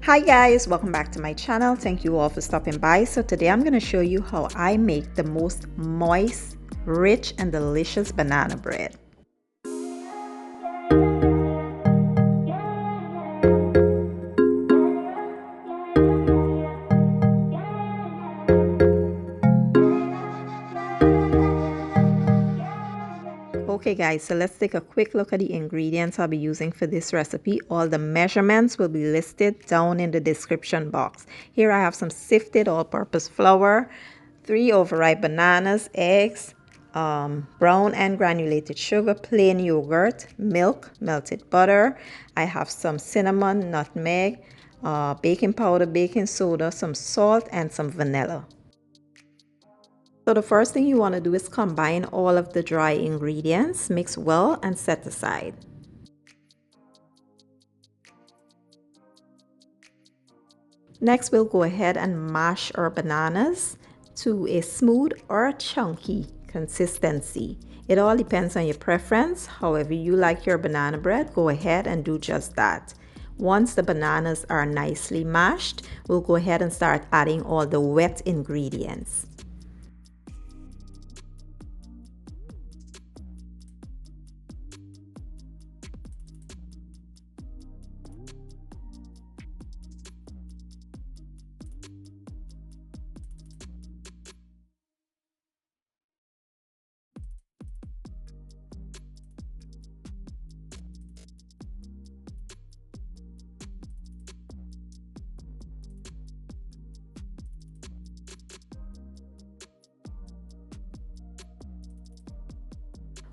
Hi guys, welcome back to my channel. Thank you all for stopping by. So today I'm going to show you how I make the most moist, rich and delicious banana bread. Okay guys, so let's take a quick look at the ingredients I'll be using for this recipe. All the measurements will be listed down in the description box. Here I have some sifted all-purpose flour, 3 overripe bananas, eggs, brown and granulated sugar, plain yogurt, milk, melted butter. I have some cinnamon, nutmeg, baking powder, baking soda, some salt and some vanilla. So the first thing you want to do is combine all of the dry ingredients, mix well and set aside. Next we'll go ahead and mash our bananas to a smooth or chunky consistency. It all depends on your preference. However you like your banana bread, go ahead and do just that. Once the bananas are nicely mashed, we'll go ahead and start adding all the wet ingredients.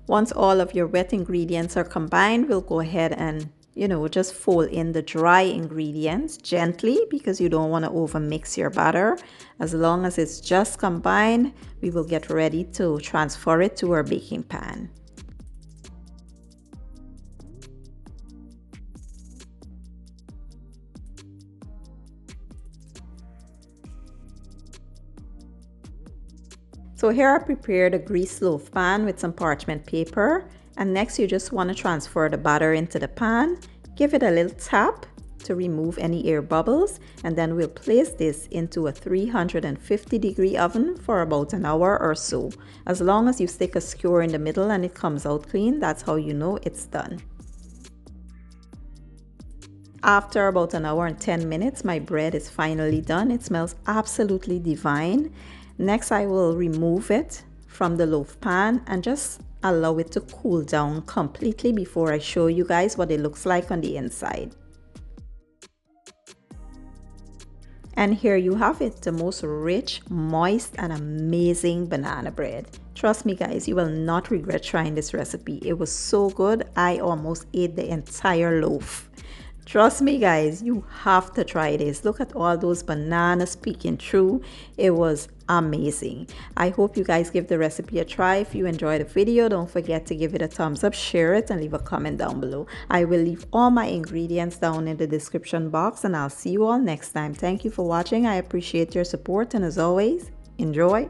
Once all of your wet ingredients are combined, we'll go ahead and, just fold in the dry ingredients gently because you don't want to over mix your batter. As long as it's just combined, we will get ready to transfer it to our baking pan. So here I prepared a greased loaf pan with some parchment paper, and next you just want to transfer the batter into the pan, give it a little tap to remove any air bubbles, and then we'll place this into a 350-degree oven for about an hour or so. As long as you stick a skewer in the middle and it comes out clean, that's how you know it's done. After about an hour and 10 minutes, my bread is finally done. It smells absolutely divine. Next, I will remove it from the loaf pan and just allow it to cool down completely before I show you guys what it looks like on the inside. And here you have it, the most rich, moist, and amazing banana bread. Trust me guys, you will not regret trying this recipe. It was so good, I almost ate the entire loaf. Trust me guys, you have to try this. Look at all those bananas peeking through. It was amazing. I hope you guys give the recipe a try. If you enjoyed the video, don't forget to give it a thumbs up, share it, and leave a comment down below. I will leave all my ingredients down in the description box, and I'll see you all next time. Thank you for watching. I appreciate your support, and as always, enjoy.